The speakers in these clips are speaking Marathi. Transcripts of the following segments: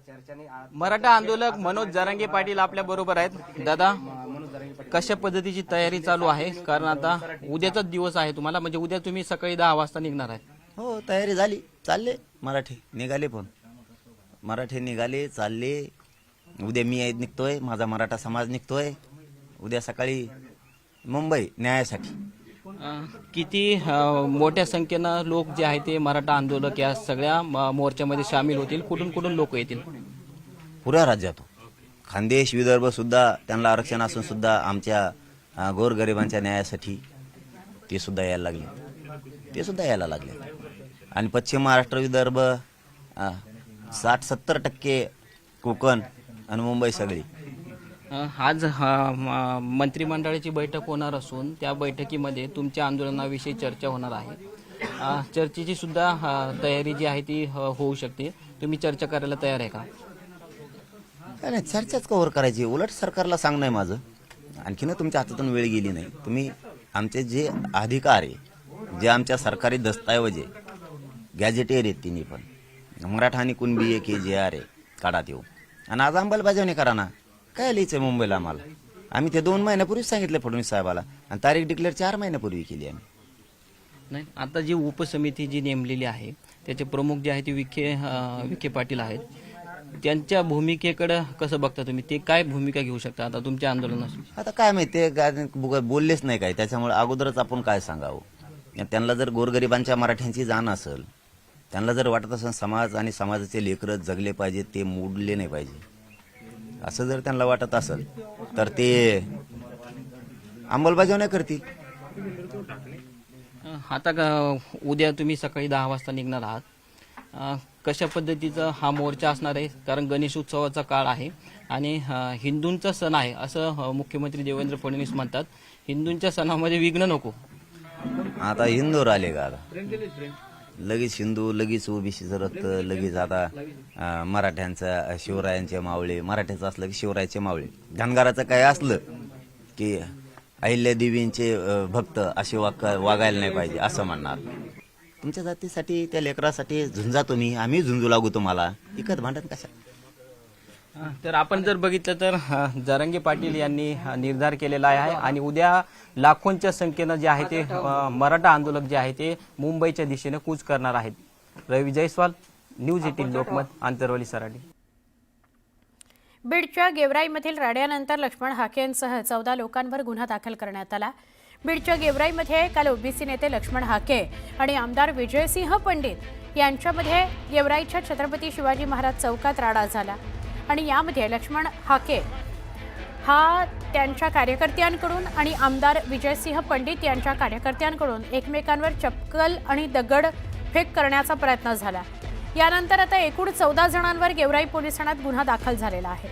मराठा आंदोलक मनोज जरांगे पाटील आपल्या बरोबर आहेत। दादा, कशा पद्धतीची तयारी चालू आहे? कारण आता उद्याचाच दिवस आहे तुम्हाला, म्हणजे उद्या तुम्ही सकाळी 10 वाजता निघणार आहे। हो, तयारी झाली, चालले मराठी निघाले, पण मराठी निघाले चालले। उद्या मी निघतोय, माझा मराठा समाज निघतोय उद्या सकाळी मुंबई न्यायासाठी। किती मोठ्या संख्येनं लोक जे आहेत ते मराठा आंदोलक या सगळ्या मोर्चामध्ये सामील होतील? कुठून कुठून लोक येतील? पुऱ्या राज्यातून, खानदेश विदर्भ सुद्धा त्यांना आरक्षण असून सुद्धा आमच्या गोरगरिबांच्या न्यायासाठी ते सुद्धा यायला लागले, आणि पश्चिम महाराष्ट्र विदर्भ 60-70% कोकण आणि मुंबई सगळी। आज मंत्रिमंडळाची बैठक होणार असून त्या बैठकीमध्ये तुमच्या आंदोलनाविषयी चर्चा होणार आहे। चर्चेची सुद्धा तयारी जी आहे ती होऊ शकते। तुम्ही चर्चा करायला तयार आहे का? नाही, चर्चाच कव्हर करायची, उलट सरकारला सांगणं आहे माझं। आणखीन तुमच्या हातातून वेळ गेली नाही, तुम्ही आमचे जे अधिकार आहे, जे आमच्या सरकारी दस्तऐवज आहे, गॅजेटेर आहेत तिन्ही पण, मराठा आणि कुणबी KGR आहे, काढा येऊ आणि आज अंमलबजावणी करा ना। काय लिहायचंय मुंबईला आम्हाला? आम्ही ते 2 महिन्यापूर्वीच सांगितलं फडणवीस साहेबाला, आणि तारीख डिक्लेअर 4 महिन्यापूर्वी केली आम्ही। नाही, आता जी उपसमिती जी नेमलेली आहे त्याचे प्रमुख जे आहे ते विखे पाटील आहेत, त्यांच्या भूमिकेकडे कसं बघता तुम्ही? ते काय भूमिका घेऊ शकता आता तुमच्या आंदोलनात? आता काय माहिती, बोललेच नाही काय, त्याच्यामुळे अगोदरच आपण काय सांगावं? त्यांना जर गोरगरिबांच्या मराठ्यांची जाण असेल, त्यांना जर वाटत असेल समाज आणि समाजाचे लेकरं जगले पाहिजे, ते मोडले नाही पाहिजे, असं जर त्यांना वाटत असेल तर ते अंमलबजावणी करतील। आता उद्या तुम्ही सकाळी 10 वाजता निघणार आहात, कशा पद्धतीचा हा मोर्चा असणार आहे? कारण गणेश उत्सवाचा काळ आहे आणि हिंदूंचा सण आहे असं मुख्यमंत्री देवेंद्र फडणवीस म्हणतात। हिंदूंच्या सणामध्ये विघ्न नको। आता हिंदूवर आले का? आता लगेच हिंदू, लगेच ओबीसीचं रक्त, लगेच आता मराठ्यांचा शिवरायांचे मावळे, मराठ्याचं असलं की शिवरायाचे मावळे, धनगराचं काय असलं की अहिल्यादेवींचे भक्त असे वागायला नाही पाहिजे असं म्हणणार। तुमच्या जातीसाठी, त्या लेकरासाठी झुंजा तुम्ही, आम्ही झुंजू लागू तुम्हाला, इकत भांडण कशा? तर आपण जर बघितलं तर जरांगे पाटील यांनी निर्धार केलेला आहे आणि उद्या लाखोंच्या संख्येनं जे आहे ते मराठा आंदोलक जे आहे ते मुंबईच्या दिशेने कूच करणार आहेत। रवी जयस्वाल, न्यूज 18 लोकमत, आंतरवली, सराडी। बीडच्या गेवराईमधील राड्यानंतर लक्ष्मण हाके यांसह 14 लोकांवर गुन्हा दाखल करण्यात आला। बीडच्या गेवराईमध्ये काल ओबीसी नेते लक्ष्मण हाके आणि आमदार विजयसिंह पंडित यांच्यामध्ये गेवराईच्या छत्रपती शिवाजी महाराज चौकात राडा झाला आणि यामध्ये लक्ष्मण हाके हा त्यांच्या कार्यकर्त्यांकडून आणि आमदार विजयसिंह पंडित यांच्या कार्यकर्त्यांकडून एकमेकांवर चप्पल आणि दगडफेक करण्याचा प्रयत्न झाला। यानंतर आता एकूण 14 जणांवर गेवराई पोलीस ठाण्यात गुन्हा दाखल झालेला आहे।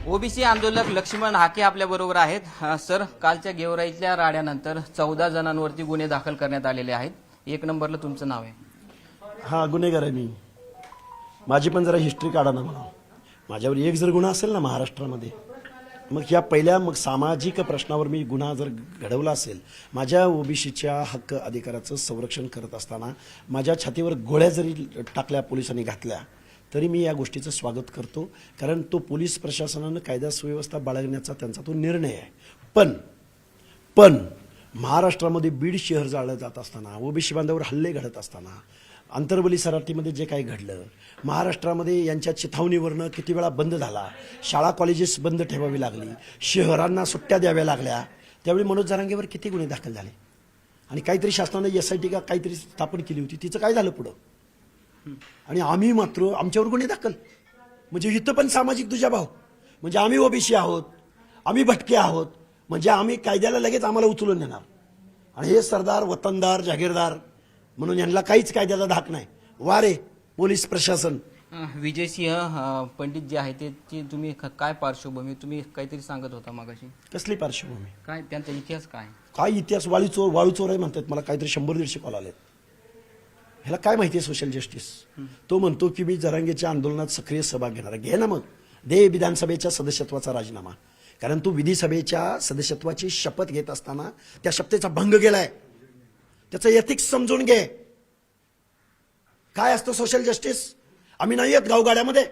ओबीसी आंदोलक लक्ष्मण हाके आपल्या बरोबर आहेत। सर, कालच्या गेवराईतल्या राड्यानंतर 14 जणांवरती गुन्हे दाखल करण्यात आलेले आहेत। 1 नंबरला तुमचं नाव आहे। हा, गुन्हेगार आहे मी। माझी पण जरा हिस्ट्री काढा ना मला। माझ्यावर एक जर गुन्हा असेल ना महाराष्ट्रामध्ये, मग या पहिल्या सामाजिक प्रश्नावर मी गुन्हा जर घडवला असेल, माझ्या ओबीसीच्या हक्क अधिकाराचं संरक्षण करत असताना माझ्या छातीवर गोळ्या जरी टाकल्या पोलिसांनी घातल्या तरी मी या गोष्टीचं स्वागत करतो, कारण तो पोलीस प्रशासनानं कायदा सुव्यवस्था बाळगण्याचा त्यांचा तो निर्णय आहे। पण महाराष्ट्रामध्ये बीड शहर जाळलं जात असताना, ओबीसी बांधवांवर हल्ले घडत असताना, आंतरवली सराटीमध्ये जे काही घडलं, महाराष्ट्रामध्ये यांच्या चिथावणीवरनं किती वेळा बंद झाला, शाळा कॉलेजेस बंद ठेवावी लागली, शहरांना सुट्ट्या द्याव्या लागल्या, त्यावेळी मनोज जरांगेवर किती गुन्हे दाखल झाले आणि काहीतरी शासनाने SIT का काहीतरी स्थापन केली होती, तिचं काय झालं पुढं? आणि आम्ही मात्र आमच्यावर गुन्हे दाखल, म्हणजे इथं पण सामाजिक दुजाभाव, म्हणजे आम्ही ओबीसी आहोत, आम्ही भटके आहोत, म्हणजे आम्ही कायद्याला लगेच आम्हाला उचलून नेणार। आणि हे सरदार, वतनदार, जागीरदार म्हणून यांना काहीच कायद्याचा धाक नाही। वारे पोलीस प्रशासन। विजयसिंह पंडित जे आहे ते तुम्ही काय पार्श्वभूमी, तुम्ही काहीतरी सांगत होता मागाशी, कसली पार्श्वभूमी? काय त्यांचा इतिहास काय इतिहास? वाळूचोर आहे म्हणतात मला, काहीतरी 100-150 कॉल आलेत। ह्याला काय माहिती आहे सोशल जस्टिस? तो म्हणतो की मी जरांगेच्या आंदोलनात सक्रिय सहभाग घेणार आहे। घे ना मग, दे विधानसभेच्या सदस्यत्वाचा राजीनामा, कारण तू विधिसभेच्या सदस्यत्वाची शपथ घेत असताना त्या शपथेचा भंग केलाय। त्याचं एथिक्स समजून घे. काय असतं सोशल जस्टिस? आम्ही नाही आहेत गावगाड्यामध्ये,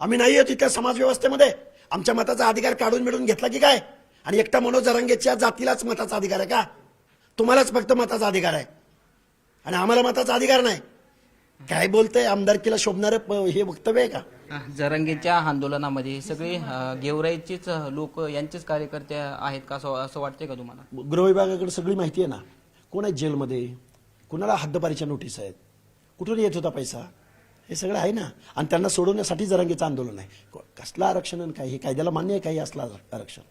आम्ही नाही आहेत इथल्या समाज व्यवस्थेमध्ये. आमच्या मताचा अधिकार काढून मिळून घेतला की काय? आणि एकटा मनोज जरांगेच्या जातीलाच मताचा अधिकार आहे का? तुम्हालाच फक्त मताचा अधिकार आहे आणि आम्हाला मताचा अधिकार नाही? काय बोलतंय? आमदारकीला शोभणारं हे वक्तव्य आहे का? जरांगेच्या आंदोलनामध्ये सगळे गेवराईचेच लोक यांचेच कार्यकर्ते आहेत का, असं वाटतंय का तुम्हाला? गृह विभागाकडे सगळी माहिती आहे ना. कोण आहेत जेलमध्ये, कुणाला हद्दपारीच्या नोटीस आहेत, कुठून येत होता पैसा, हे सगळं आहे ना. आणि त्यांना सोडवण्यासाठी जरांगेचं आंदोलन आहे. कसलं आरक्षण आणि काय? हे कायद्याला मान्य आहे काही असलं आरक्षण?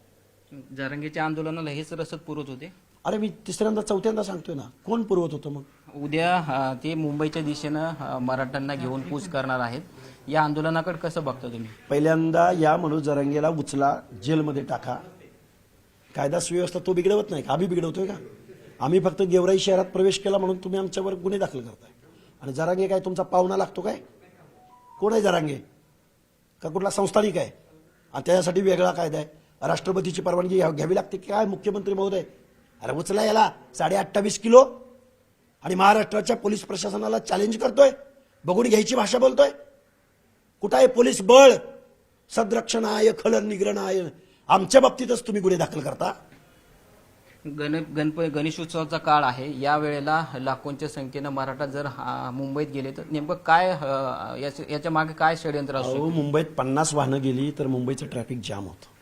जरांगेच्या आंदोलनाला हेच रसद पुरवत होते. अरे मी तिसऱ्यांदा चौथ्यांदा सांगतोय ना, कोण पुरवत होतं मग? उद्या ते मुंबईच्या दिशेनं मराठ्यांना घेऊन कूच करणार आहेत. या आंदोलनाकडे कसं बघता तुम्ही? पहिल्यांदा या मनोज जरांगेला उचला, जेलमध्ये टाका. कायदा सुव्यवस्था तो बिघडवत नाही का? आम्ही बिघडवतोय का? आम्ही फक्त गेवराई शहरात प्रवेश केला म्हणून तुम्ही आमच्यावर गुन्हे दाखल करताय. आणि जरांगे काय तुमचा पाहुणा लागतो काय? कोण आहे जरांगे? का कुठला संस्थानिक आहे? आणि त्याच्यासाठी वेगळा कायदा आहे? राष्ट्रपतीची परवानगी घ्यावी लागते की काय मुख्यमंत्री महोदय? अरे उचला याला 28.5 किलो आणि महाराष्ट्राच्या पोलीस प्रशासनाला चॅलेंज करतोय. बघून घ्यायची भाषा बोलतोय. कुठं आहे पोलीस बळ? सदरक्षणाय खलर निग्रहणाय. आमच्या बाबतीतच तुम्ही गुन्हे दाखल करता. गणेशोत्सवाचा काळ आहे. या वेळेला लाखोंच्या संख्येनं मराठा जर मुंबईत गेले तर नेमकं काय याच्या मागे काय षडयंत्र असतो? मुंबईत 50 वाहनं गेली तर मुंबईचं ट्रॅफिक जाम होतं.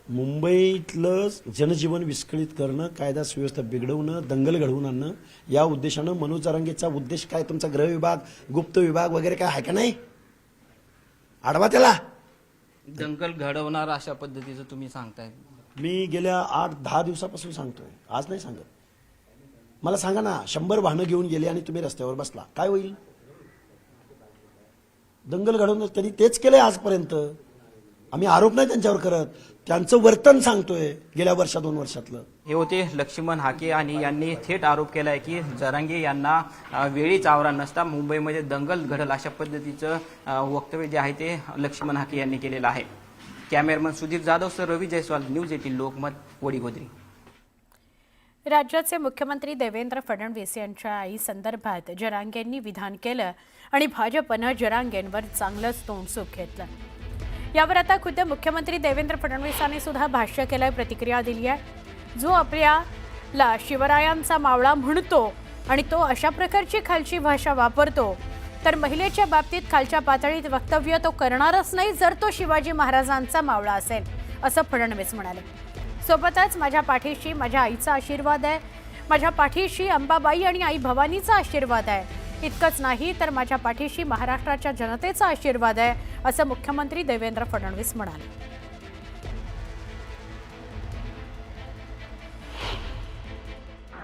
मुंबईतलं जनजीवन विस्कळीत करणं, कायदा सुव्यवस्था बिघडवणं, दंगल घडवून आणणं, या उद्देशानं मनोज जरांगेचा उद्देश काय? तुमचा गृह विभाग, गुप्त विभाग वगैरे काय आहे का नाही? अडवा त्याला. दंगल घडवणार अशा पद्धतीचं तुम्ही सांगताय. मी गेल्या 8-10 दिवसापासून सांगतोय, आज नाही सांगत. मला सांगा ना, 100 वाहनं घेऊन गेले आणि तुम्ही रस्त्यावर बसला, काय होईल? दंगल घडवणं त्यांनी तेच केलंय आजपर्यंत. आम्ही आरोप नाही त्यांच्यावर करत, त्यांचं वर्तन सांगतोय गेल्या 2 वर्षातलं. हे होते लक्ष्मण हाके आणि यांनी थेट आरोप केलाय की जरांगे यांना वेळीच आवरा नसता मुंबईमध्ये दंगल घडल अशा पद्धतीचं वक्तव्य जे आहे ते लक्ष्मण हाके यांनी केलेलं आहे. कॅमेरामन सुधीर जाधव सर, रवी जयस्वाल, न्यूज 18 लोकमत, वडीगोद्री. राज्याचे मुख्यमंत्री देवेंद्र फडणवीस यांच्या आई संदर्भात जरांगेंनी विधान केलं आणि भाजपनं जरांगेंवर चांगलंच तोंडसुख घेतलं. यावर आता खुद्द मुख्यमंत्री देवेंद्र फडणवीसांनी सुद्धा भाष्य केलंय, प्रतिक्रिया दिली आहे. जो आपल्याला शिवरायांचा मावळा म्हणतो आणि तो अशा प्रकारची खालची भाषा वापरतो तर महिलेच्या बाबतीत खालच्या पातळीत वक्तव्य तो करणारच नाही जर तो शिवाजी महाराजांचा मावळा असेल, असं फडणवीस म्हणाले. सोबतच माझ्या पाठीशी माझ्या आईचा आशीर्वाद आहे, माझ्या पाठीशी अंबाबाई आणि आई भवानीचा आशीर्वाद आहे. इतकंच नाही तर माझ्या पाठीशी महाराष्ट्राच्या जनतेचा आशीर्वाद आहे, असं मुख्यमंत्री देवेंद्र फडणवीस म्हणाले.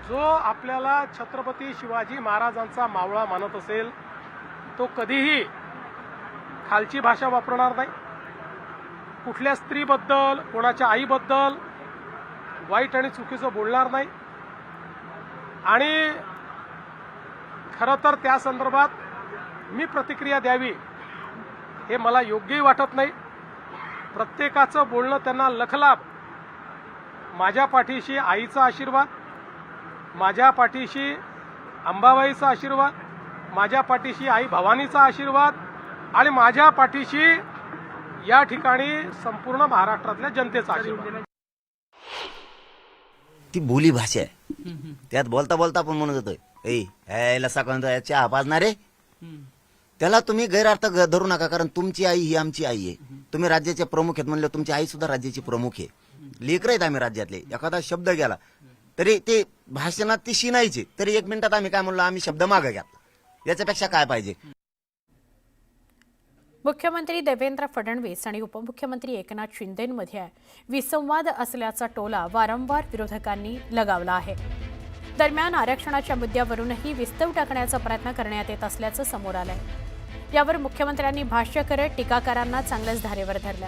जो आपल्याला छत्रपती शिवाजी महाराजांचा मावळा मानत असेल तो कधीही खालची भाषा वापरणार नाही. कुठल्या स्त्रीबद्दल, कोणाच्या आईबद्दल वाईट आणि चुकीचं बोलणार नाही. आणि खरं तर त्या संदर्भात मी प्रतिक्रिया द्यावी हे मला योग्यही वाटत नाही. प्रत्येकाचं बोलणं त्यांना लखलाभ. माझ्या पाठीशी आईचा आशीर्वाद, माझ्या पाठीशी अंबाबाईचा आशीर्वाद, माझ्या पाठीशी आई भवानीचा आशीर्वाद आणि माझ्या पाठीशी या ठिकाणी संपूर्ण महाराष्ट्रातल्या जनतेचा आशीर्वाद. ती बोली भाषा आहे. त्यात बोलता बोलता आपण म्हणत होतोय याला सकाळ चहा पाजणारे, त्याला तुम्ही गैरअर्थ धरू नका. कारण तुमची आई ही आमची आई आहे. तुम्ही राज्याचे प्रमुख आहेत म्हणलं, तुमची आई सुद्धा राज्याची प्रमुख आहे. लेकर आहेत आम्ही राज्यातले. एखादा शब्द गेला तरी ते भाषणात ती शिनायची, तरी 1 मिनिटात आम्ही काय म्हणलो, आम्ही शब्द मागे घ्या. याच्यापेक्षा काय पाहिजे? मुख्यमंत्री देवेंद्र फडणवीस आणि उपमुख्यमंत्री एकनाथ शिंदेंमध्ये विसंवाद असल्याचा टोला वारंवार विरोधकांनी लगावला आहे. दरम्यान आरक्षणाच्या मुद्द्यावरूनही विस्तव टाकण्याचा प्रयत्न करण्यात येत असल्याचं समोर आलंय. यावर मुख्यमंत्र्यांनी भाष्य करत टीकाकारांना चांगलंच धारेवर धरलं.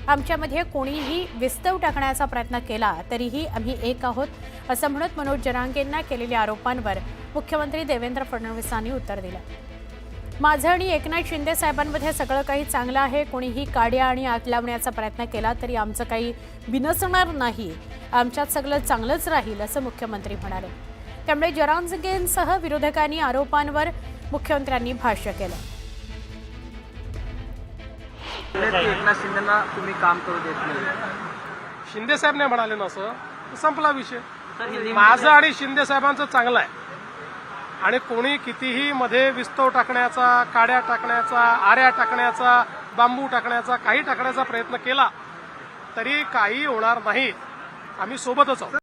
आमच्यामध्ये कोणीही विस्तव टाकण्याचा प्रयत्न केला तरीही आम्ही एक आहोत, असं म्हणत मनोज जरांगेंना केलेल्या आरोपांवर मुख्यमंत्री देवेंद्र फडणवीसांनी उत्तर दिलं. माझं आणि एकनाथ शिंदे साहेबांमध्ये सगळं काही चांगलं आहे. कोणीही काड्या आणि आत लावण्याचा प्रयत्न केला तरी आमचं काही बिनसणार नाही. आमच्यात सगळं चांगलंच राहील, असं मुख्यमंत्री म्हणाले. त्यामुळे जरांगेंसह विरोधकांनी आरोपांवर मुख्यमंत्र्यांनी भाष्य केलं. एकनाथ शिंदेना तुम्ही काम करू देत नाही. शिंदे साहेब नाही म्हणाले ना असं तर संपला विषय. माझं आणि शिंदे साहेबांचं चांगलं आहे आणि कोणी कितीही मध्ये विस्तव टाकण्याचा, काड्या टाकण्याचा, आऱ्या टाकण्याचा, बांबू टाकण्याचा, काही टाकण्याचा प्रयत्न केला तरी काही होणार नाही. आम्ही सोबतच आहोत.